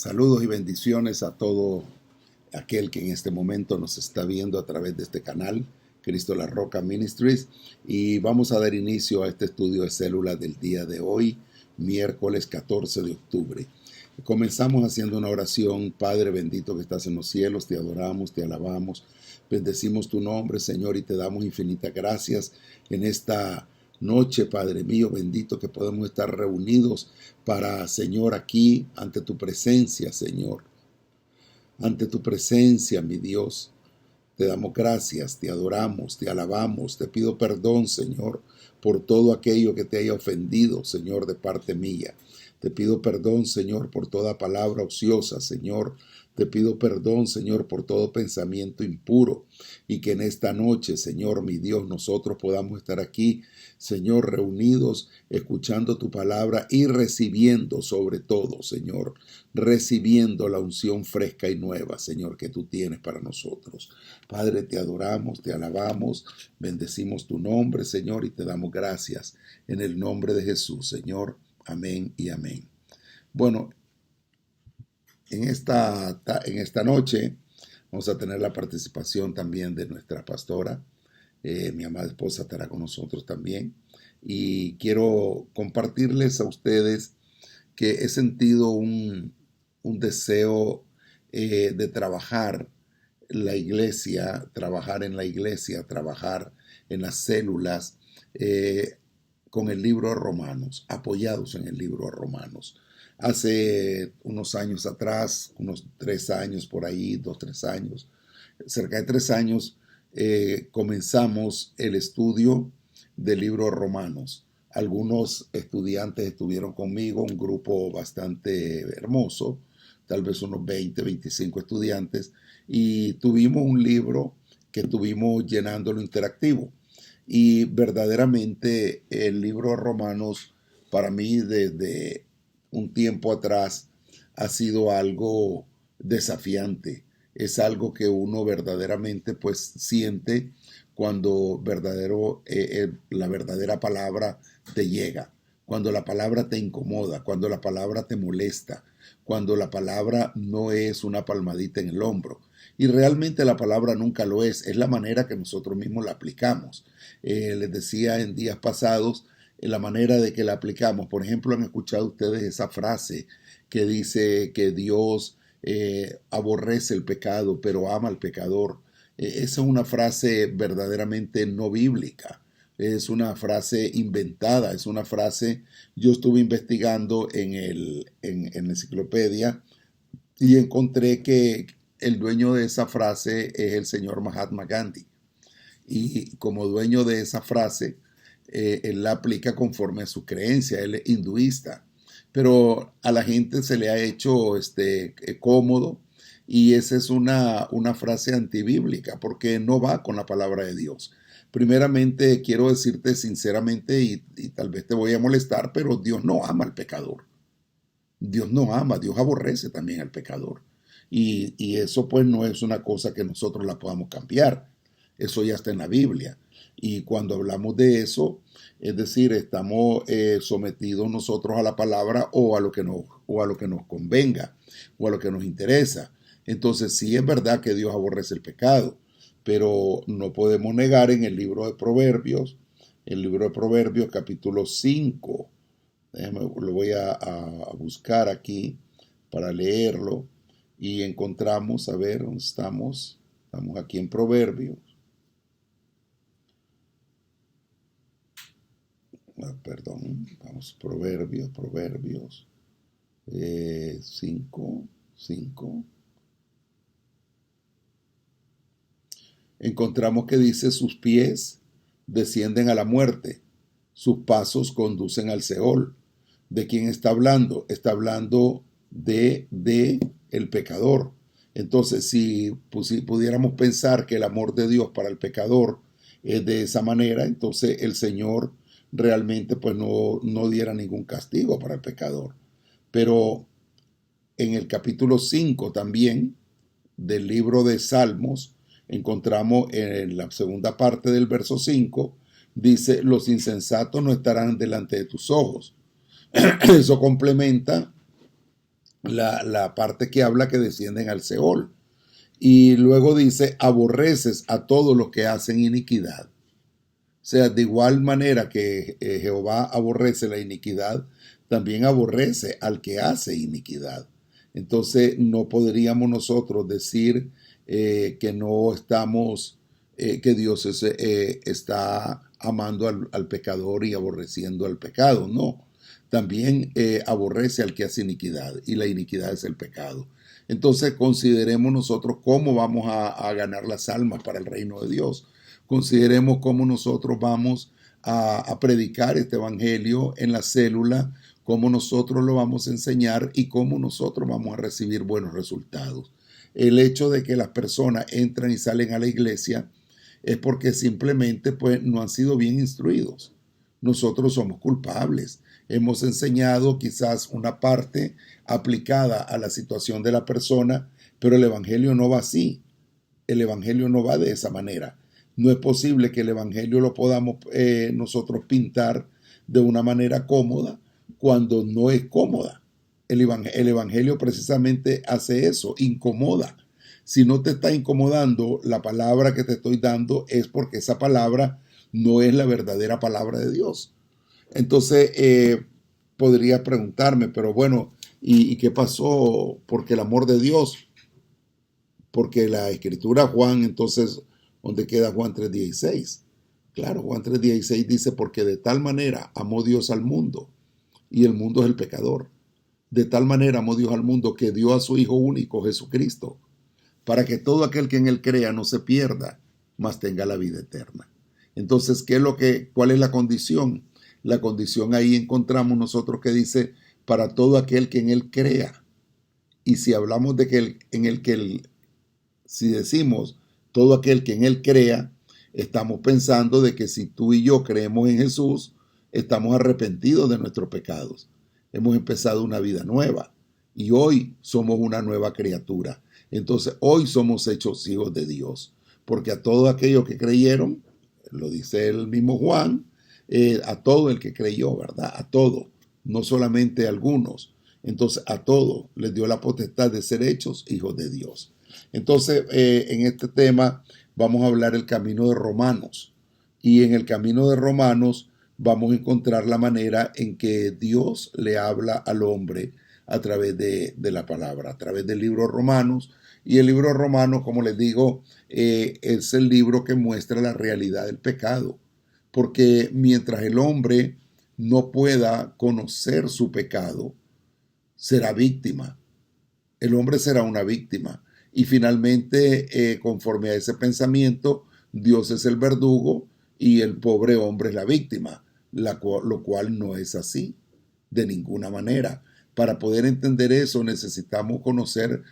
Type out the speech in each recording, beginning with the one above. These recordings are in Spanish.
Saludos y bendiciones a todo aquel que en este momento nos está viendo a través de este canal, Cristo La Roca Ministries, y vamos a dar inicio a este estudio de células del día de hoy, miércoles 14 de octubre. Comenzamos haciendo una oración. Padre bendito que estás en los cielos, te adoramos, te alabamos, bendecimos tu nombre, Señor, y te damos infinitas gracias en esta noche, Padre mío, bendito que podemos estar reunidos para, Señor, aquí ante tu presencia, Señor, ante tu presencia, mi Dios. Te damos gracias, te adoramos, te alabamos, te pido perdón, Señor, por todo aquello que te haya ofendido, Señor, de parte mía. Te pido perdón, Señor, por toda palabra ociosa, Señor. Te pido perdón, Señor, por todo pensamiento impuro, y que en esta noche, Señor, mi Dios, nosotros podamos estar aquí, Señor, reunidos, escuchando tu palabra y recibiendo sobre todo, Señor, recibiendo la unción fresca y nueva, Señor, que tú tienes para nosotros. Padre, te adoramos, te alabamos, bendecimos tu nombre, Señor, y te damos gracias en el nombre de Jesús, Señor. Amén y amén. Bueno, en esta noche vamos a tener la participación también de nuestra pastora. Mi amada esposa estará con nosotros también. Y quiero compartirles a ustedes que he sentido un deseo de trabajar la iglesia, trabajar en la iglesia, trabajar en las células con el libro de Romanos, apoyados en el libro de Romanos. Hace unos años atrás, unos 3 años por ahí, 2, 3 años, cerca de 3 años, comenzamos el estudio del libro de Romanos. Algunos estudiantes estuvieron conmigo, un grupo bastante hermoso, tal vez unos 20, 25 estudiantes, y tuvimos un libro que estuvimos llenándolo interactivo. Y verdaderamente el libro de Romanos para mí desde un tiempo atrás ha sido algo desafiante. Es algo que uno verdaderamente pues siente cuando la verdadera palabra te llega, cuando la palabra te incomoda, cuando la palabra te molesta, cuando la palabra no es una palmadita en el hombro. Y realmente la palabra nunca lo es la manera que nosotros mismos la aplicamos. Les decía en días pasados la manera de que la aplicamos. Por ejemplo, han escuchado ustedes esa frase que dice que Dios aborrece el pecado, pero ama al pecador. Esa es una frase verdaderamente no bíblica. Es una frase inventada, es una frase, yo estuve investigando en la enciclopedia y encontré que el dueño de esa frase es el señor Mahatma Gandhi. Y como dueño de esa frase, él la aplica conforme a su creencia, él es hinduista. Pero a la gente se le ha hecho cómodo, y esa es una frase antibíblica porque no va con la palabra de Dios. Primeramente, quiero decirte sinceramente, y tal vez te voy a molestar, pero Dios no ama al pecador. Dios no ama, Dios aborrece también al pecador. Y eso pues no es una cosa que nosotros la podamos cambiar. Eso ya está en la Biblia. Y cuando hablamos de eso, es decir, estamos sometidos nosotros a la palabra o a lo que nos convenga o a lo que nos interesa. Entonces sí es verdad que Dios aborrece el pecado, pero no podemos negar en el libro de Proverbios capítulo 5. Lo voy a buscar aquí para leerlo, y encontramos, a ver, ¿dónde estamos? Estamos aquí en Proverbios. Perdón, vamos, Proverbios 5. Encontramos que dice: sus pies descienden a la muerte, sus pasos conducen al Seol. ¿De quién está hablando? Está hablando de el pecador. Entonces, si pudiéramos pensar que el amor de Dios para el pecador es de esa manera, entonces el Señor realmente pues no diera ningún castigo para el pecador. Pero en el capítulo 5 también del libro de Salmos, encontramos en la segunda parte del verso 5, dice: los insensatos no estarán delante de tus ojos. Eso complementa la parte que habla que descienden al Seol. Y luego dice, aborreces a todos los que hacen iniquidad. O sea, de igual manera que Jehová aborrece la iniquidad, también aborrece al que hace iniquidad. Entonces no podríamos nosotros decir que no estamos, que Dios está amando al pecador y aborreciendo al pecado. No, también aborrece al que hace iniquidad, y la iniquidad es el pecado. Entonces consideremos nosotros cómo vamos a ganar las almas para el reino de Dios. Consideremos cómo nosotros vamos a predicar este evangelio en la célula, cómo nosotros lo vamos a enseñar y cómo nosotros vamos a recibir buenos resultados. El hecho de que las personas entran y salen a la iglesia es porque simplemente pues, no han sido bien instruidos. Nosotros somos culpables. Hemos enseñado quizás una parte aplicada a la situación de la persona, pero el evangelio no va así. El evangelio no va de esa manera. No es posible que el evangelio lo podamos nosotros pintar de una manera cómoda cuando no es cómoda. El evangelio precisamente hace eso, incomoda. Si no te está incomodando la palabra que te estoy dando, es porque esa palabra no es la verdadera palabra de Dios. Entonces, podrías preguntarme, pero bueno, ¿y qué pasó? Porque el amor de Dios, porque la escritura Juan, entonces, ¿dónde queda Juan 3:16? Claro, Juan 3:16 dice, porque de tal manera amó Dios al mundo, y el mundo es el pecador. De tal manera amó Dios al mundo que dio a su Hijo único, Jesucristo, para que todo aquel que en él crea no se pierda, mas tenga la vida eterna. Entonces, ¿cuál es la condición? La condición ahí encontramos nosotros que dice, para todo aquel que en él crea. Y si hablamos de que si decimos todo aquel que en él crea, estamos pensando de que si tú y yo creemos en Jesús, estamos arrepentidos de nuestros pecados. Hemos empezado una vida nueva y hoy somos una nueva criatura. Entonces hoy somos hechos hijos de Dios, porque a todos aquellos que creyeron, lo dice el mismo Juan, a todo el que creyó, ¿verdad? A todo, no solamente a algunos. Entonces a todos les dio la potestad de ser hechos hijos de Dios. Entonces en este tema vamos a hablar el camino de Romanos. Y en el camino de Romanos vamos a encontrar la manera en que Dios le habla al hombre a través de la palabra, a través del libro Romanos. Y el libro Romanos, como les digo, es el libro que muestra la realidad del pecado. Porque mientras el hombre no pueda conocer su pecado, será víctima. El hombre será una víctima. Y finalmente, conforme a ese pensamiento, Dios es el verdugo y el pobre hombre es la víctima, lo cual no es así, de ninguna manera. Para poder entender eso necesitamos conocer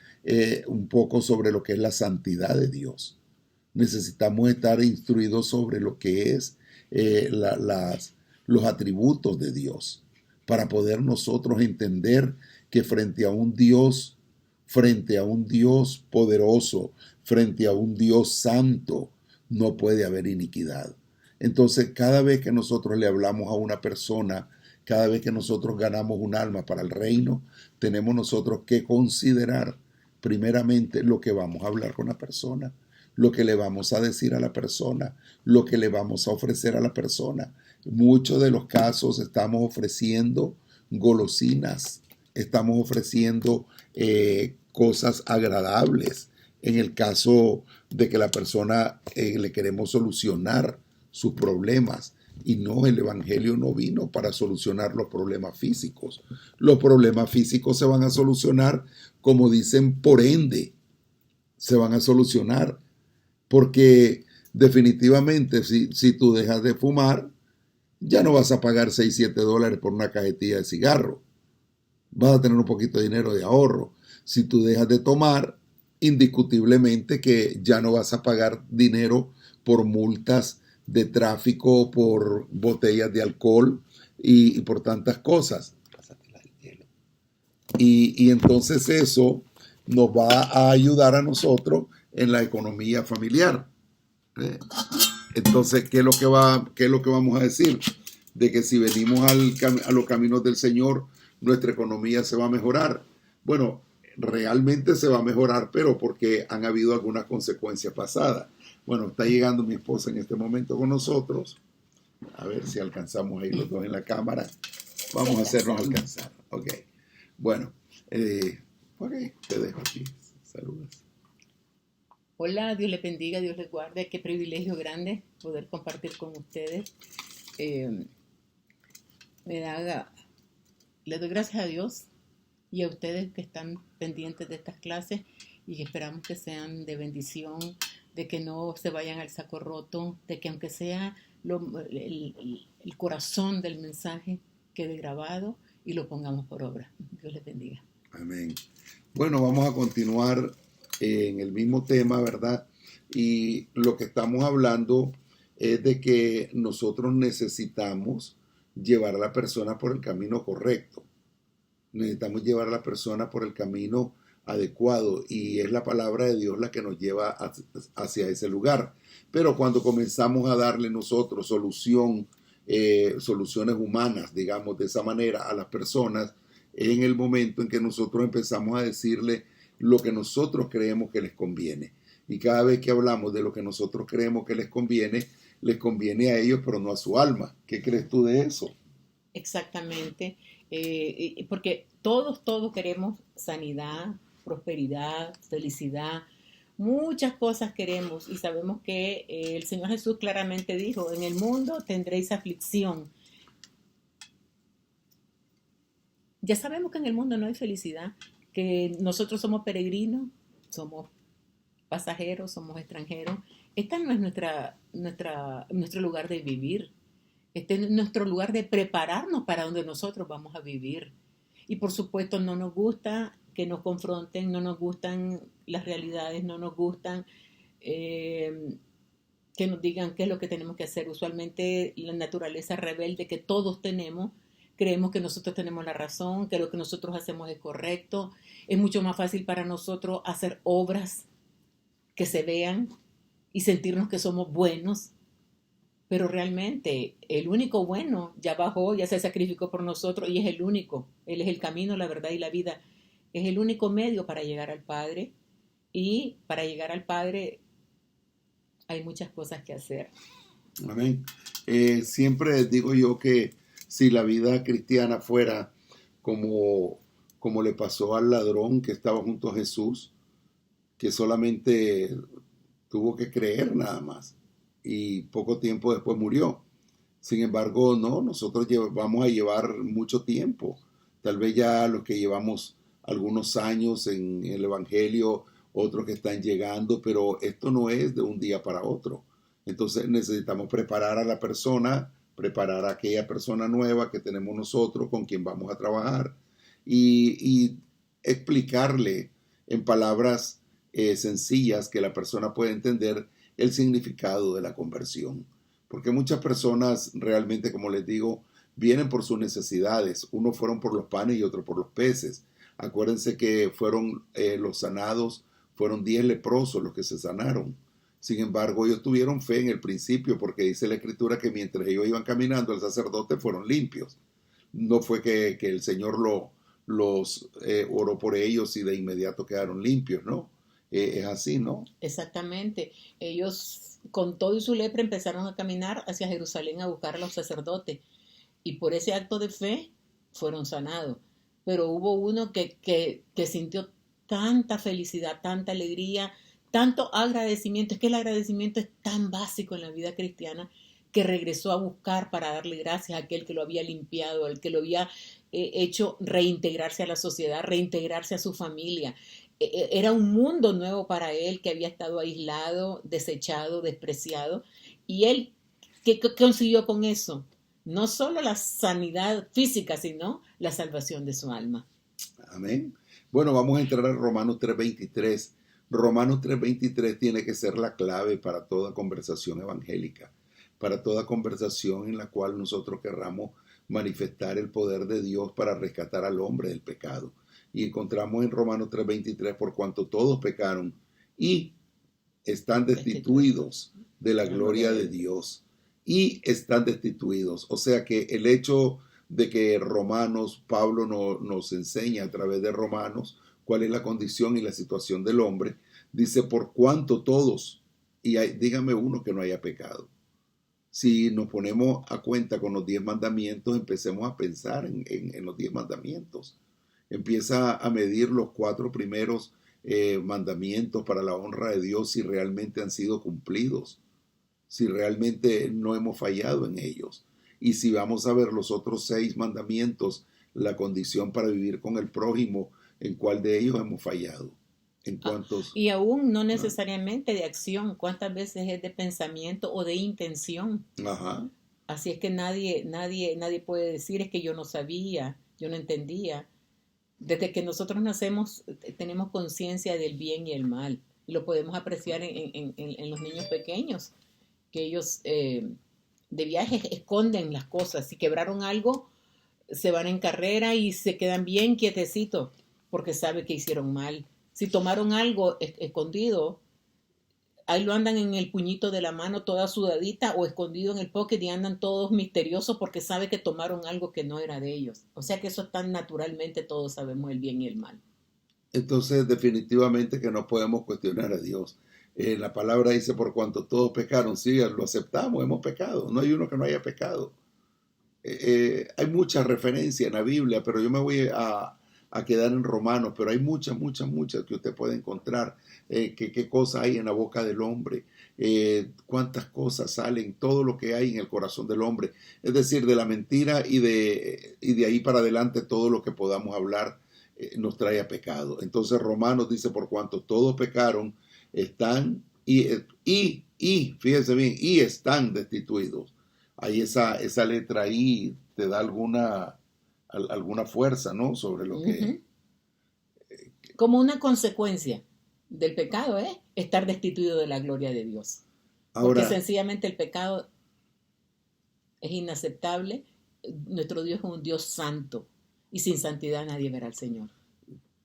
un poco sobre lo que es la santidad de Dios. Necesitamos estar instruidos sobre lo que es los atributos de Dios, para poder nosotros entender que frente a un Dios poderoso, frente a un Dios santo, no puede haber iniquidad. Entonces, cada vez que nosotros le hablamos a una persona, cada vez que nosotros ganamos un alma para el reino, tenemos nosotros que considerar primeramente lo que vamos a hablar con la persona, lo que le vamos a decir a la persona, lo que le vamos a ofrecer a la persona. En muchos de los casos estamos ofreciendo golosinas, estamos ofreciendo cosas agradables. En el caso de que la persona le queremos solucionar sus problemas, y no, el evangelio no vino para solucionar los problemas físicos. Los problemas físicos se van a solucionar, como dicen, por ende, se van a solucionar, porque definitivamente si tú dejas de fumar, ya no vas a pagar 6, 7 dólares por una cajetilla de cigarro. Vas a tener un poquito de dinero de ahorro. Si tú dejas de tomar, indiscutiblemente que ya no vas a pagar dinero por multas de tráfico, por botellas de alcohol y por tantas cosas. Y entonces eso nos va a ayudar a nosotros en la economía familiar. Entonces, ¿qué es lo que vamos a decir? De que si venimos a los caminos del Señor, nuestra economía se va a mejorar. Bueno, realmente se va a mejorar, pero porque han habido algunas consecuencias pasadas. Bueno, está llegando mi esposa en este momento con nosotros. A ver si alcanzamos ahí los dos en la cámara. Vamos a hacernos alcanzar. Ok. Bueno, ok, te dejo aquí. Saludos. Hola, Dios les bendiga, Dios les guarde. Qué privilegio grande poder compartir con ustedes. Eh, me da, le doy gracias a Dios y a ustedes que están pendientes de estas clases y que esperamos que sean de bendición, de que no se vayan al saco roto, de que aunque sea el corazón del mensaje quede grabado y lo pongamos por obra. Dios les bendiga. Amén. Bueno, vamos a continuar en el mismo tema, ¿verdad? Y lo que estamos hablando es de que nosotros necesitamos llevar a la persona por el camino correcto. Necesitamos llevar a la persona por el camino adecuado y es la palabra de Dios la que nos lleva hacia ese lugar. Pero cuando comenzamos a darle nosotros soluciones humanas, digamos de esa manera, a las personas, en el momento en que nosotros empezamos a decirle lo que nosotros creemos que les conviene. Y cada vez que hablamos de lo que nosotros creemos que les conviene a ellos, pero no a su alma. ¿Qué crees tú de eso? Exactamente, porque todos queremos sanidad, prosperidad, felicidad, muchas cosas queremos y sabemos que el Señor Jesús claramente dijo, en el mundo tendréis aflicción. Ya sabemos que en el mundo no hay felicidad, que nosotros somos peregrinos, somos pasajeros, somos extranjeros. Esta no es nuestro lugar de vivir. Este es nuestro lugar de prepararnos para donde nosotros vamos a vivir. Y por supuesto no nos gusta que nos confronten, no nos gustan las realidades, no nos gustan que nos digan qué es lo que tenemos que hacer. Usualmente la naturaleza rebelde que todos tenemos, creemos que nosotros tenemos la razón, que lo que nosotros hacemos es correcto. Es mucho más fácil para nosotros hacer obras que se vean y sentirnos que somos buenos, pero realmente el único bueno ya bajó, ya se sacrificó por nosotros y es el único. Él es el camino, la verdad y la vida. Es el único medio para llegar al Padre y para llegar al Padre hay muchas cosas que hacer. Amén. Siempre digo yo que si la vida cristiana fuera como, como le pasó al ladrón que estaba junto a Jesús, que solamente tuvo que creer nada más y poco tiempo después murió. Sin embargo, no, nosotros vamos a llevar mucho tiempo. Tal vez ya los que llevamos algunos años en el Evangelio, otros que están llegando, pero esto no es de un día para otro. Entonces necesitamos preparar a la persona, preparar a aquella persona nueva que tenemos nosotros, con quien vamos a trabajar, y explicarle en palabras sencillas que la persona pueda entender el significado de la conversión. Porque muchas personas realmente, como les digo, vienen por sus necesidades. Unos fueron por los panes y otros por los peces. Acuérdense que fueron los sanados, fueron 10 leprosos los que se sanaron. Sin embargo, ellos tuvieron fe en el principio porque dice la Escritura que mientras ellos iban caminando, el sacerdote fueron limpios. No fue que el Señor los oró por ellos y de inmediato quedaron limpios, ¿no? Es así, ¿no? Exactamente. Ellos con todo y su lepra empezaron a caminar hacia Jerusalén a buscar a los sacerdotes y por ese acto de fe fueron sanados. Pero hubo uno que sintió tanta felicidad, tanta alegría, tanto agradecimiento. Es que el agradecimiento es tan básico en la vida cristiana que regresó a buscar para darle gracias a aquel que lo había limpiado, al que lo había hecho reintegrarse a la sociedad, reintegrarse a su familia. Era un mundo nuevo para él que había estado aislado, desechado, despreciado. Y él, ¿qué consiguió con eso? No solo la sanidad física, sino la salvación de su alma. Amén. Bueno, vamos a entrar a Romanos 3:23. Romanos 3:23 tiene que ser la clave para toda conversación evangélica, para toda conversación en la cual nosotros querramos manifestar el poder de Dios para rescatar al hombre del pecado. Y encontramos en Romanos 3:23, por cuanto todos pecaron y están destituidos de la gloria de Dios. Y están destituidos. O sea que el hecho de que Pablo nos enseña a través de Romanos cuál es la condición y la situación del hombre. Dice, por cuanto todos, y dígame uno que no haya pecado. Si nos ponemos a cuenta con los 10 mandamientos, empecemos a pensar en los 10 mandamientos. Empieza a medir los 4 primeros mandamientos para la honra de Dios si realmente han sido cumplidos, si realmente no hemos fallado en ellos. Y si vamos a ver los otros 6 mandamientos, la condición para vivir con el prójimo, ¿en cuál de ellos hemos fallado? ¿En cuántos? Y aún no necesariamente de acción, cuántas veces es de pensamiento o de intención. Ajá. Así es que nadie puede decir es que yo no sabía, yo no entendía. Desde que nosotros nacemos tenemos conciencia del bien y el mal. Y lo podemos apreciar en los niños pequeños, que ellos de viaje esconden las cosas. Si quebraron algo, se van en carrera y se quedan bien quietecitos porque saben que hicieron mal. Si tomaron algo escondido, ahí lo andan en el puñito de la mano toda sudadita o escondido en el pocket y andan todos misteriosos porque sabe que tomaron algo que no era de ellos. O sea que eso tan naturalmente todos sabemos el bien y el mal. Entonces definitivamente que no podemos cuestionar a Dios. La palabra dice, por cuanto todos pecaron, sí, lo aceptamos, hemos pecado. No hay uno que no haya pecado. Hay muchas referencias en la Biblia, pero yo me voy a quedar en Romanos, pero hay muchas que usted puede encontrar. Qué cosas hay en la boca del hombre, cuántas cosas salen, todo lo que hay en el corazón del hombre. Es decir, de la mentira y de ahí para adelante todo lo que podamos hablar nos trae a pecado. Entonces Romanos dice, por cuanto todos pecaron, están fíjense bien, y están destituidos. Ahí esa letra I te da alguna fuerza, ¿no? Sobre lo que... Como una consecuencia del pecado, estar destituido de la gloria de Dios. Ahora, porque sencillamente el pecado es inaceptable. Nuestro Dios es un Dios santo y sin santidad nadie verá al Señor.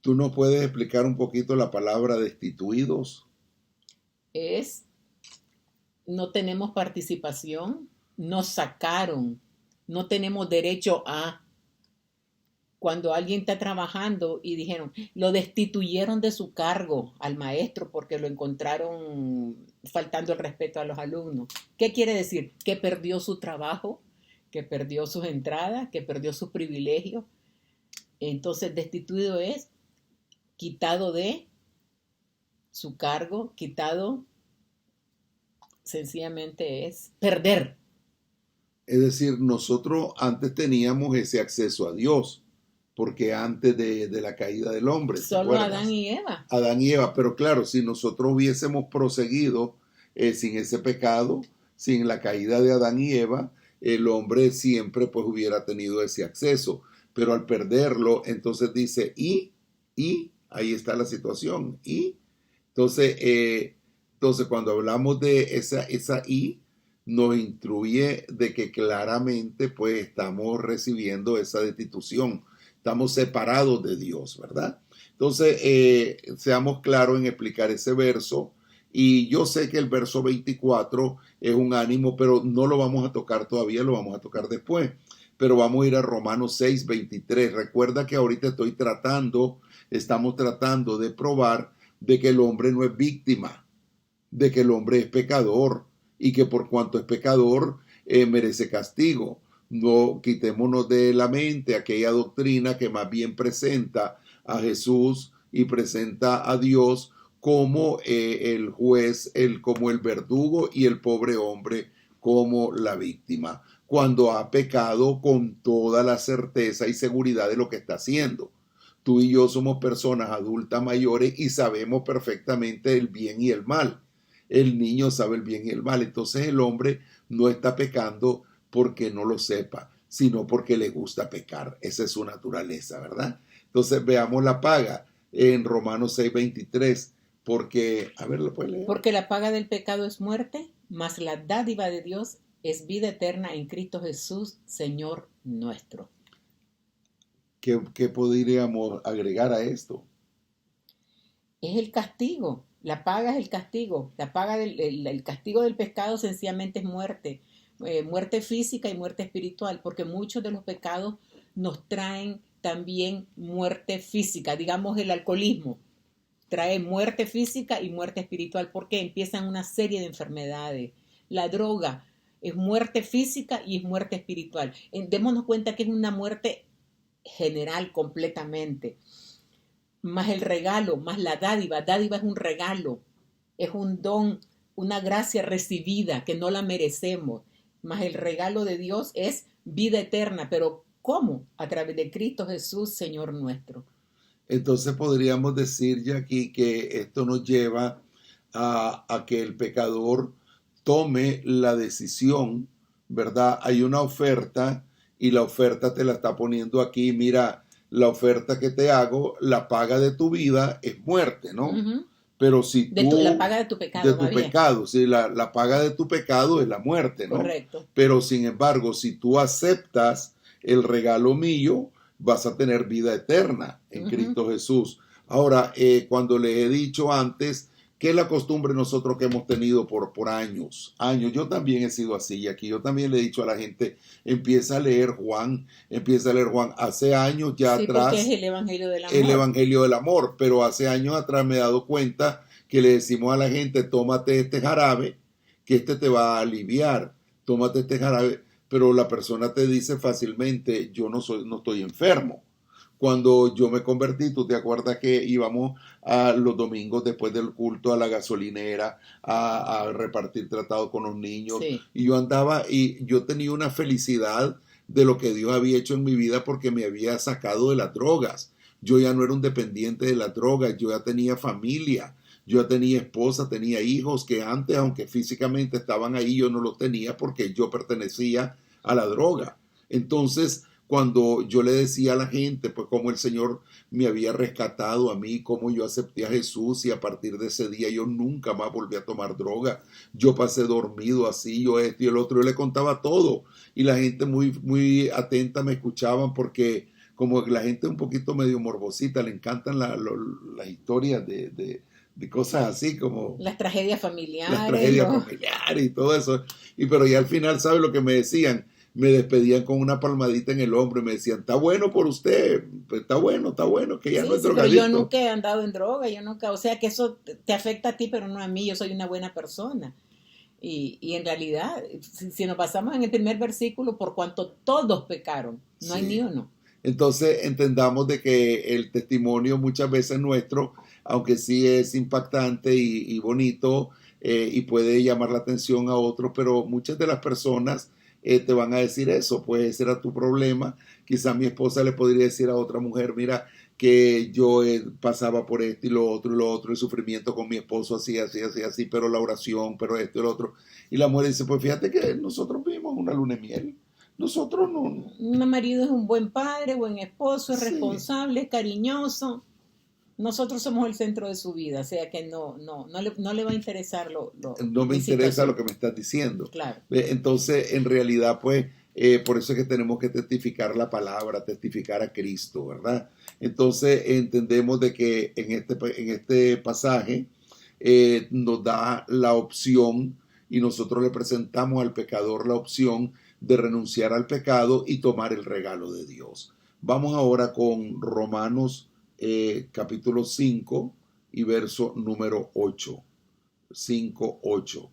¿Tú nos puedes explicar un poquito la palabra destituidos? No tenemos participación, nos sacaron, no tenemos derecho a. Cuando alguien está trabajando y dijeron, lo destituyeron de su cargo al maestro porque lo encontraron faltando el respeto a los alumnos. ¿Qué quiere decir? Que perdió su trabajo, que perdió sus entradas, que perdió sus privilegios. Entonces, destituido es quitado de su cargo, quitado sencillamente es perder. Es decir, nosotros antes teníamos ese acceso a Dios, porque antes de la caída del hombre. Solo Adán y Eva. Adán y Eva, pero claro, si nosotros hubiésemos proseguido sin ese pecado, sin la caída de Adán y Eva, el hombre siempre pues hubiera tenido ese acceso, pero al perderlo, entonces dice, y ahí está la situación, entonces cuando hablamos de esa y, nos instruye de que claramente pues estamos recibiendo esa destitución, estamos separados de Dios, ¿verdad? Entonces, seamos claros en explicar ese verso, y yo sé que el verso 24 es un ánimo, pero no lo vamos a tocar todavía, lo vamos a tocar después, pero vamos a ir a Romanos 6, 23. Recuerda que ahorita estamos tratando de probar de que el hombre no es víctima, de que el hombre es pecador, y que por cuanto es pecador merece castigo. No quitémonos de la mente aquella doctrina que más bien presenta a Jesús y presenta a Dios como el juez, como el verdugo, y el pobre hombre como la víctima, cuando ha pecado con toda la certeza y seguridad de lo que está haciendo. Tú y yo somos personas adultas mayores y sabemos perfectamente el bien y el mal. El niño sabe el bien y el mal. Entonces el hombre no está pecando porque no lo sepa, sino porque le gusta pecar. Esa es su naturaleza, ¿verdad? Entonces veamos la paga en Romanos 6:23, porque, a ver, ¿lo puede leer? Porque la paga del pecado es muerte, mas la dádiva de Dios es vida eterna en Cristo Jesús, Señor nuestro. ¿Qué podríamos agregar a esto? Es el castigo. La paga es el castigo. La paga el castigo del pecado sencillamente es muerte. muerte física y muerte espiritual, porque muchos de los pecados nos traen también muerte física. Digamos, el alcoholismo trae muerte física y muerte espiritual, porque empiezan una serie de enfermedades. La droga es muerte física y es muerte espiritual. Démonos cuenta que es una muerte general completamente. Más el regalo, más la dádiva. Dádiva es un regalo, es un don, una gracia recibida que no la merecemos. Más el regalo de Dios es vida eterna. Pero ¿cómo? A través de Cristo Jesús, Señor nuestro. Entonces podríamos decir ya aquí que esto nos lleva a que el pecador tome la decisión, ¿verdad? Hay una oferta y la oferta te la está poniendo aquí. Mira, la oferta que te hago, la paga de tu vida es muerte, ¿no? Ujú. Pero si tú... La paga de tu pecado, De tu más bien. pecado, sí, la paga de tu pecado es la muerte, ¿no? Correcto. Pero sin embargo, si tú aceptas el regalo mío, vas a tener vida eterna en Ujú. Cristo Jesús. Ahora, cuando les he dicho antes que la costumbre nosotros que hemos tenido por años, yo también he sido así, y aquí yo también le he dicho a la gente, empieza a leer Juan, hace años ya Sí, atrás, porque es el Evangelio del amor. el Evangelio del Amor, pero hace años atrás me he dado cuenta que le decimos a la gente, tómate este jarabe, que este te va a aliviar, tómate este jarabe, pero la persona te dice fácilmente, yo no estoy enfermo. Cuando yo me convertí, tú te acuerdas que íbamos a los domingos después del culto a la gasolinera a repartir tratados con los niños, Sí. y yo andaba y yo tenía una felicidad de lo que Dios había hecho en mi vida porque me había sacado de las drogas. Yo ya no era un dependiente de las drogas, yo ya tenía familia, yo ya tenía esposa, tenía hijos que antes, aunque físicamente estaban ahí, yo no los tenía porque yo pertenecía a la droga. Entonces, cuando yo le decía a la gente, pues cómo el Señor me había rescatado a mí, cómo yo acepté a Jesús y a partir de ese día yo nunca más volví a tomar droga. Yo pasé dormido así, yo esto y el otro, yo le contaba todo y la gente muy, muy atenta me escuchaban porque como la gente un poquito medio morbosita, le encantan las historias de cosas así como Las tragedias familiares. las tragedias familiares y todo eso. Y pero ya al final, ¿sabe lo que me decían? Me despedían con una palmadita en el hombro y me decían, está bueno por usted, pues está bueno, que ya Sí, no es sí, pero drogadicto. yo nunca he andado en droga, yo nunca, o sea que eso te afecta a ti, pero no a mí, yo soy una buena persona. Y en realidad, si nos basamos en el primer versículo, por cuanto todos pecaron, no hay Sí. ni uno. Entonces entendamos de que el testimonio muchas veces nuestro, aunque sí es impactante y bonito y puede llamar la atención a otros, pero muchas de las personas te van a decir eso, pues ese era tu problema. Quizás mi esposa le podría decir a otra mujer, mira, que yo pasaba por esto y lo otro, el sufrimiento con mi esposo así, pero la oración, pero esto y lo otro. Y la mujer dice, pues fíjate que nosotros vivimos una luna de miel. Nosotros no. Mi marido es un buen padre, buen esposo, es Sí. responsable, es cariñoso. Nosotros somos el centro de su vida, o sea que no le va a interesar No me mi interesa situación. lo que me estás diciendo. Claro. Entonces, en realidad, pues, por eso es que tenemos que testificar la palabra, testificar a Cristo, ¿verdad? Entonces, entendemos de que en este pasaje nos da la opción y nosotros le presentamos al pecador la opción de renunciar al pecado y tomar el regalo de Dios. Vamos ahora con Romanos capítulo 5 y verso número 8. 5, 8.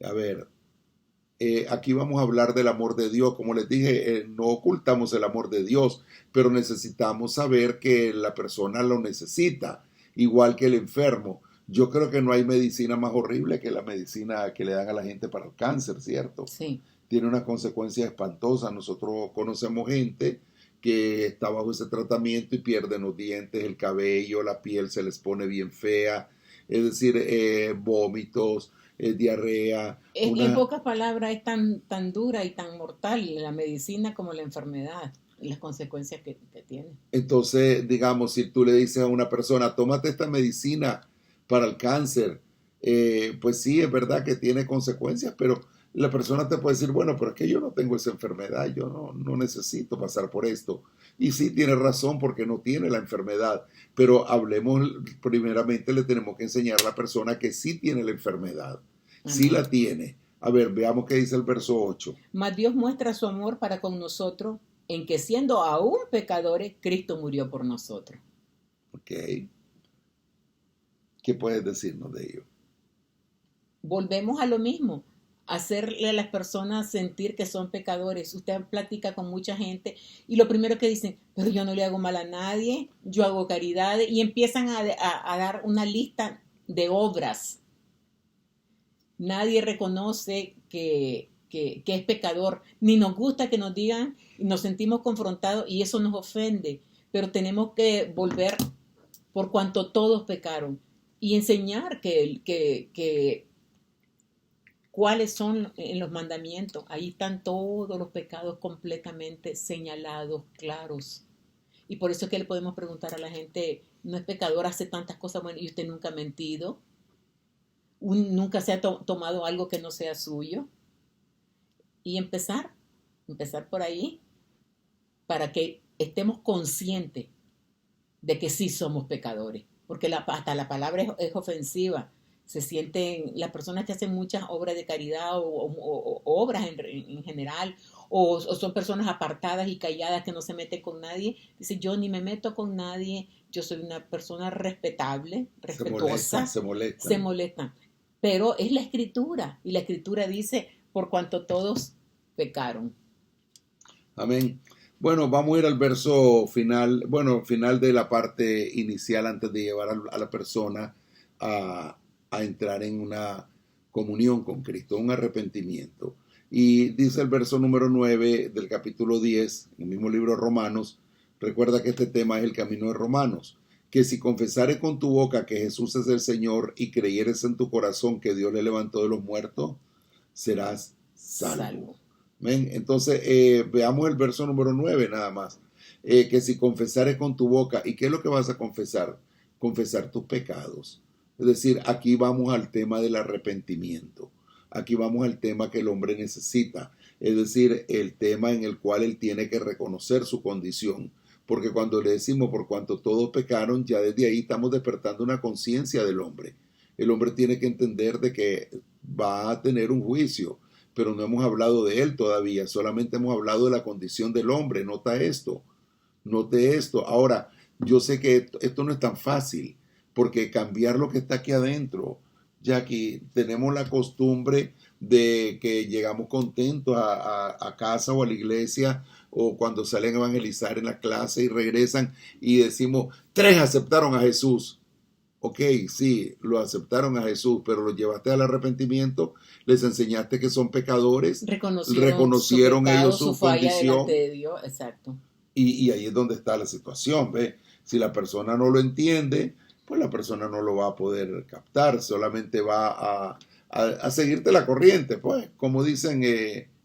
A ver, aquí vamos a hablar del amor de Dios. Como les dije, no ocultamos el amor de Dios, pero necesitamos saber que la persona lo necesita, igual que el enfermo. Yo creo que no hay medicina más horrible que la medicina que le dan a la gente para el cáncer, ¿cierto? Sí. Tiene unas consecuencias espantosas. Nosotros conocemos gente que está bajo ese tratamiento y pierden los dientes, el cabello, la piel se les pone bien fea, es decir, vómitos, diarrea. En pocas palabras, es tan dura y tan mortal la medicina como la enfermedad y las consecuencias que tiene. Entonces, digamos, si tú le dices a una persona, tómate esta medicina para el cáncer, pues sí, es verdad que tiene consecuencias, pero la persona te puede decir, bueno, pero es que yo no tengo esa enfermedad, yo no necesito pasar por esto. Y sí, tiene razón porque no tiene la enfermedad, pero hablemos, primeramente le tenemos que enseñar a la persona que sí tiene la enfermedad, sí Amén. la tiene. A ver, veamos qué dice el verso 8. Mas Dios muestra su amor para con nosotros en que siendo aún pecadores, Cristo murió por nosotros. Ok. ¿Qué puedes decirnos de ello? Volvemos a lo mismo, hacerle a las personas sentir que son pecadores. Usted platica con mucha gente y lo primero que dicen, pero yo no le hago mal a nadie, yo hago caridad, y empiezan a dar una lista de obras. Nadie reconoce que es pecador, ni nos gusta que nos digan, nos sentimos confrontados y eso nos ofende, pero tenemos que volver por cuanto todos pecaron y enseñar que cuáles son en los mandamientos. Ahí están todos los pecados completamente señalados, claros. Y por eso es que le podemos preguntar a la gente, no es pecador, hace tantas cosas buenas y usted nunca ha mentido, nunca se ha tomado algo que no sea suyo. Y empezar por ahí para que estemos conscientes de que sí somos pecadores, porque hasta la palabra es ofensiva. Se sienten las personas que hacen muchas obras de caridad o obras en general, o son personas apartadas y calladas que no se meten con nadie. Dice, yo ni me meto con nadie, yo soy una persona respetable, respetuosa. Se molestan. Pero es la escritura, y la escritura dice, por cuanto todos pecaron. Amén. Bueno, vamos a ir al verso final, final de la parte inicial antes de llevar a la persona a entrar en una comunión con Cristo, un arrepentimiento. Y dice el verso número 9 del capítulo 10, en el mismo libro de Romanos, recuerda que este tema es el camino de Romanos, que si confesares con tu boca que Jesús es el Señor y creyeres en tu corazón que Dios le levantó de los muertos, serás salvo. ¿Ven? Entonces, veamos el verso número 9 nada más. Que si confesares con tu boca, ¿y qué es lo que vas a confesar? Confesar tus pecados. Es decir, aquí vamos al tema del arrepentimiento. Aquí vamos al tema que el hombre necesita. Es decir, el tema en el cual él tiene que reconocer su condición. Porque cuando le decimos por cuanto todos pecaron, ya desde ahí estamos despertando una conciencia del hombre. El hombre tiene que entender de que va a tener un juicio, pero no hemos hablado de él todavía, solamente hemos hablado de la condición del hombre. Note esto. Ahora, yo sé que esto no es tan fácil, porque cambiar lo que está aquí adentro, ya que tenemos la costumbre de que llegamos contentos a casa o a la iglesia, o cuando salen a evangelizar en la clase y regresan y decimos, 3 aceptaron a Jesús. Ok, sí, lo aceptaron a Jesús, pero lo llevaste al arrepentimiento, les enseñaste que son pecadores, reconocieron ellos su condición. De Dios. Exacto. Y ahí es donde está la situación, ¿ve? Si la persona no lo entiende, pues la persona no lo va a poder captar, solamente va a seguirte la corriente, pues, como dicen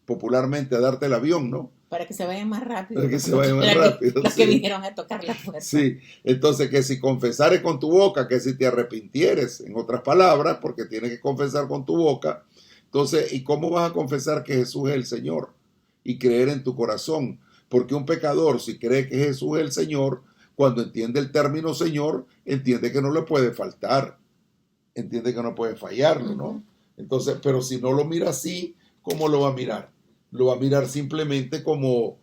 popularmente, a darte el avión, ¿no? Para que se vayan más rápido. Para que se vayan más rápido. Los que vinieron a tocar la puerta. Sí, entonces que si confesares con tu boca, que si te arrepintieres, en otras palabras, porque tienes que confesar con tu boca. Entonces, ¿y cómo vas a confesar que Jesús es el Señor? Y creer en tu corazón. Porque un pecador, si cree que Jesús es el Señor, cuando entiende el término Señor, entiende que no le puede faltar. Entiende que no puede fallarlo, ¿no? Entonces, pero si no lo mira así, ¿cómo lo va a mirar? Lo va a mirar simplemente como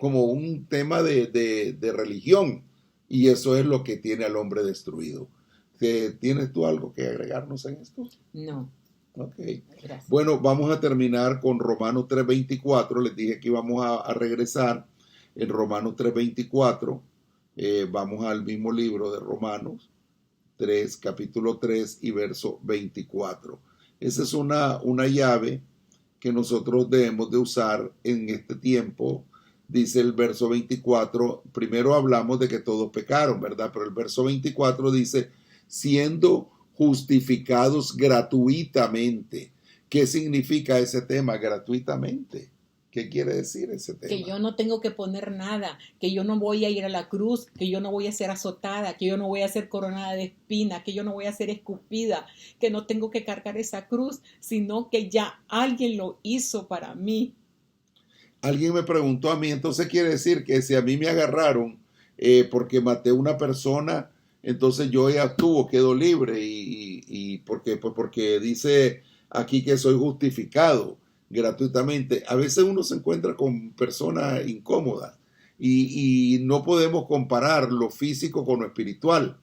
un tema de religión, y eso es lo que tiene al hombre destruido. ¿Tienes tú algo que agregarnos en esto? No. Ok. Gracias. Bueno, vamos a terminar con Romanos 3:24. Les dije que íbamos a regresar en Romanos 3:24. Vamos al mismo libro de Romanos 3, capítulo 3 y verso 24. Esa es una llave que nosotros debemos de usar en este tiempo. Dice el verso 24, primero hablamos de que todos pecaron, ¿verdad? Pero el verso 24 dice, siendo justificados gratuitamente. ¿Qué significa ese tema, gratuitamente? ¿Qué quiere decir ese tema? Que yo no tengo que poner nada, que yo no voy a ir a la cruz, que yo no voy a ser azotada, que yo no voy a ser coronada de espinas, que yo no voy a ser escupida, que no tengo que cargar esa cruz, sino que ya alguien lo hizo para mí. Alguien me preguntó a mí, entonces quiere decir que si a mí me agarraron porque maté a una persona, entonces yo ya quedo libre y porque dice aquí que soy justificado gratuitamente. A veces uno se encuentra con personas incómodas y no podemos comparar lo físico con lo espiritual.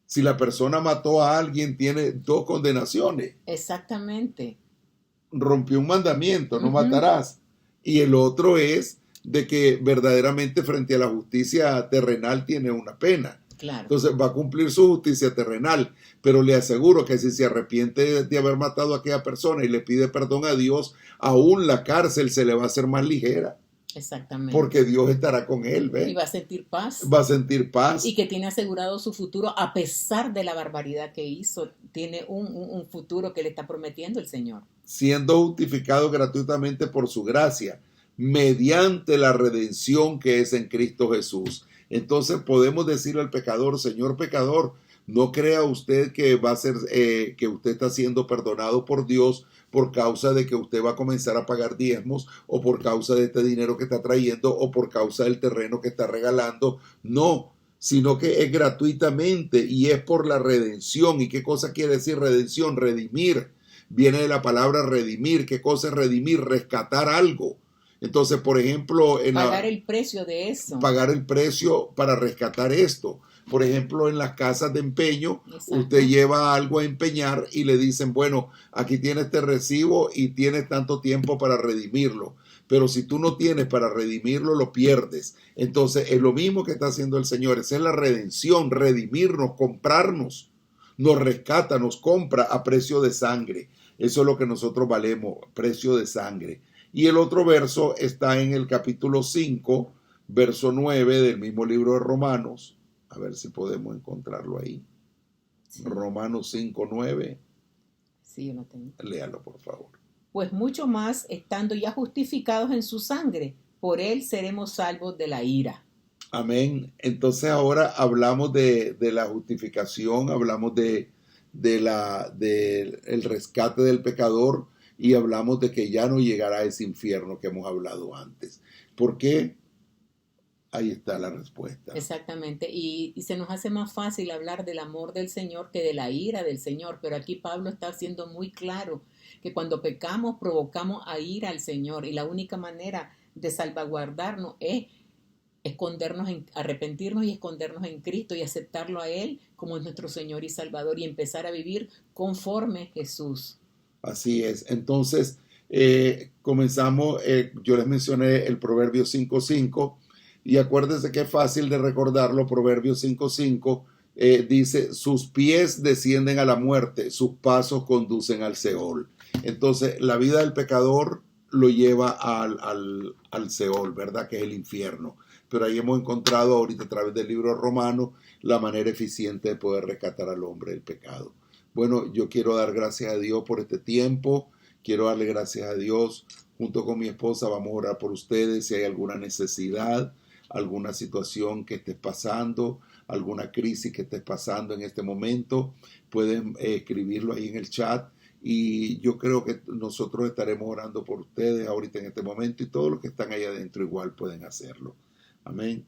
Si la persona mató a alguien, tiene dos condenaciones. Exactamente. Rompió un mandamiento, no Ujú. matarás. Y el otro es de que verdaderamente frente a la justicia terrenal tiene una pena. Claro. Entonces va a cumplir su justicia terrenal, pero le aseguro que si se arrepiente de haber matado a aquella persona y le pide perdón a Dios, aún la cárcel se le va a hacer más ligera. Exactamente. Porque Dios estará con él, ¿ves? Y va a sentir paz. Va a sentir paz. Y que tiene asegurado su futuro a pesar de la barbaridad que hizo. Tiene un futuro que le está prometiendo el Señor. Siendo justificado gratuitamente por su gracia, mediante la redención que es en Cristo Jesús. Entonces podemos decirle al pecador: Señor pecador, no crea usted que va a ser que usted está siendo perdonado por Dios por causa de que usted va a comenzar a pagar diezmos, o por causa de este dinero que está trayendo, o por causa del terreno que está regalando. No, sino que es gratuitamente y es por la redención. ¿Y qué cosa quiere decir redención? Redimir. Viene de la palabra redimir. ¿Qué cosa es redimir? Rescatar algo. Entonces, por ejemplo, pagar el precio de eso. Pagar el precio para rescatar esto. Por ejemplo, en las casas de empeño, exacto, usted lleva algo a empeñar y le dicen: bueno, aquí tienes este recibo y tienes tanto tiempo para redimirlo. Pero si tú no tienes para redimirlo, lo pierdes. Entonces, es lo mismo que está haciendo el Señor. Esa es la redención, redimirnos, comprarnos. Nos rescata, nos compra a precio de sangre. Eso es lo que nosotros valemos, precio de sangre. Y el otro verso está en el capítulo 5, verso 9 del mismo libro de Romanos. A ver si podemos encontrarlo ahí. Sí. Romanos 5, 9. Sí, yo lo tengo. Léalo, por favor. Pues mucho más, estando ya justificados en su sangre, por él seremos salvos de la ira. Amén. Entonces ahora hablamos de la justificación, hablamos del rescate del pecador, y hablamos de que ya no llegará a ese infierno que hemos hablado antes. ¿Por qué? Ahí está la respuesta. Exactamente. Y se nos hace más fácil hablar del amor del Señor que de la ira del Señor. Pero aquí Pablo está siendo muy claro que cuando pecamos provocamos a ira al Señor. Y la única manera de salvaguardarnos es arrepentirnos y escondernos en Cristo y aceptarlo a Él como nuestro Señor y Salvador y empezar a vivir conforme Jesús. Así es. Entonces, comenzamos, yo les mencioné el Proverbio 5:5, y acuérdense que es fácil de recordarlo. Proverbio 5:5 dice: sus pies descienden a la muerte, sus pasos conducen al Seol. Entonces, la vida del pecador lo lleva al Seol, ¿verdad? Que es el infierno. Pero ahí hemos encontrado ahorita, a través del libro romano, la manera eficiente de poder rescatar al hombre del pecado. Bueno, yo quiero dar gracias a Dios por este tiempo. Quiero darle gracias a Dios. Junto con mi esposa vamos a orar por ustedes. Si hay alguna necesidad, alguna situación que estés pasando, alguna crisis que estés pasando en este momento, pueden escribirlo ahí en el chat. Y yo creo que nosotros estaremos orando por ustedes ahorita en este momento, y todos los que están ahí adentro igual pueden hacerlo. Amén.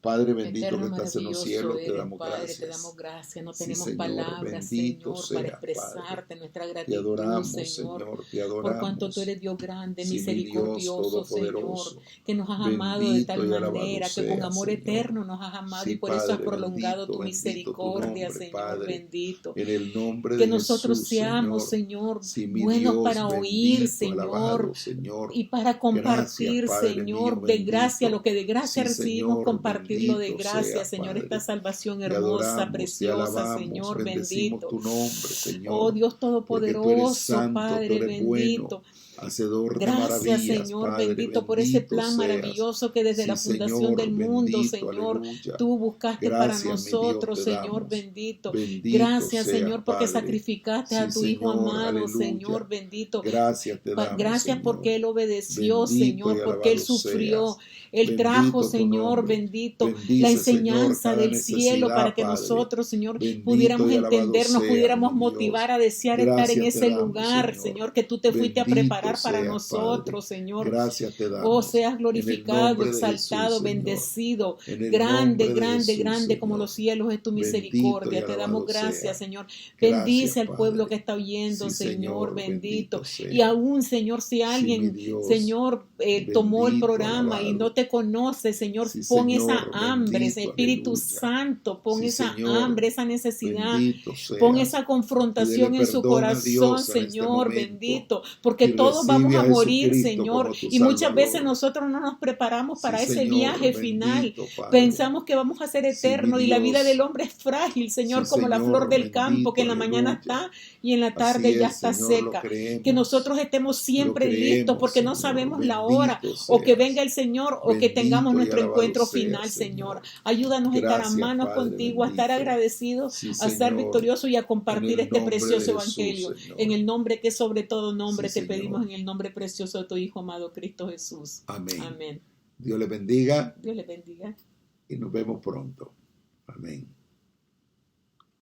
Padre bendito, Eterno, que estás en los cielos, te damos Padre, gracias. Te damos gracias. No Sí, tenemos Señor, palabras, bendito Señor, para sea, expresarte Padre. nuestra Te gratitud, adoramos, Señor. te adoramos. Por cuanto tú eres Dios grande, Sí, misericordioso, mi Dios, Señor, que nos has amado de bendito tal y alabado manera, que con sea, amor Señor. eterno nos has amado, Sí, y por eso has Padre, prolongado bendito, tu bendito tu misericordia, nombre, Señor, Padre. bendito. En el nombre Que de nosotros Jesús, seamos, Señor, sí, mi buenos Dios, para oír, bendito, Señor, alabado, Señor. y para compartir, Gracias, Padre Señor, mío, de gracia, bendito. lo que de gracia Sí, recibimos, Señor, compartirlo de bendito gracia, sea, Señor, Padre. esta salvación Te hermosa, adoramos, te preciosa, alabamos, Señor, bendecimos bendito. tu nombre, Señor. Oh Dios Porque tú eres Todopoderoso, santo, Padre tú eres bendito. bueno, hacedor de Gracias, maravillas, Señor, Padre, bendito por ese bendito plan seas. maravilloso que desde Sí, la fundación Señor, del mundo, bendito, Señor, aleluya. tú buscaste Gracias, para mi Dios, nosotros, te Señor, damos. bendito. Bendito Gracias, seas, Señor, porque Padre. sacrificaste a Sí, tu Hijo Señor, amado, aleluya. Señor, bendito. Gracias te damos, Gracias Señor. porque Él obedeció, Bendito Señor, y porque Él alabado sufrió. seas. Él trajo, Bendito tu Señor, nombre. bendito, bendito, Bendice, la Señor, enseñanza cada del cielo necesidad, para que Padre. nosotros, Señor, Bendito pudiéramos y alabado entendernos, sea, pudiéramos mi Dios. motivar a desear estar en Gracias te ese damos, lugar, Señor. Señor, que tú te fuiste a Bendito preparar para seas, nosotros, Padre. Señor. Gracias te Oh, damos. seas En el glorificado, nombre de exaltado, Jesús, Señor. bendecido, En el grande, nombre de grande, Jesús, grande como Señor. los cielos es tu Bendito y misericordia. Te damos alabado gracias, sea. Señor. Gracias, Bendice al pueblo Padre. que está oyendo, Sí, Señor, Señor, bendito. bendito sea. Y aún, Señor, si Sí, mi alguien, Dios. Señor, tomó el Bendito, programa y alabado. no te conoce, Señor, Sí, pon esa Señor, hambre, ese bendito, Espíritu aleluya. Santo, pon Sí, esa Señor, hambre, esa necesidad. bendito Pon sea. esa Pídele confrontación en su perdón a Dios corazón, en este Señor, momento bendito, porque y todos vamos recibe a a morir, Jesucristo Señor, como tu y muchas veces Salvador. nosotros no nos preparamos Sí, para ese Señor, viaje final. bendito Padre. Pensamos que vamos a ser Sí, mi eternos y la vida del Dios. hombre es frágil, Señor, Sí, como la flor Señor, del campo, que en bendito, la mañana aleluya. está y en la Así tarde ya es, está Señor, lo seca. Que creemos. nosotros estemos Lo siempre listos creemos, porque no Señor. sabemos la hora Bendito o que venga seas. el Señor o que tengamos Bendito y nuestro alabado encuentro sea, final, Señor. Señor. Ayúdanos a estar a Gracias, manos Padre contigo, a estar bendito. agradecidos, Sí, a ser Señor. victoriosos y a En compartir el este nombre precioso de Jesús, evangelio. Señor. En el nombre que es sobre todo nombre, Sí, te pedimos Señor. en el nombre precioso de tu Hijo amado Cristo Jesús. Amén. Amén. Dios le bendiga Dios le bendiga. y nos vemos pronto. Amén.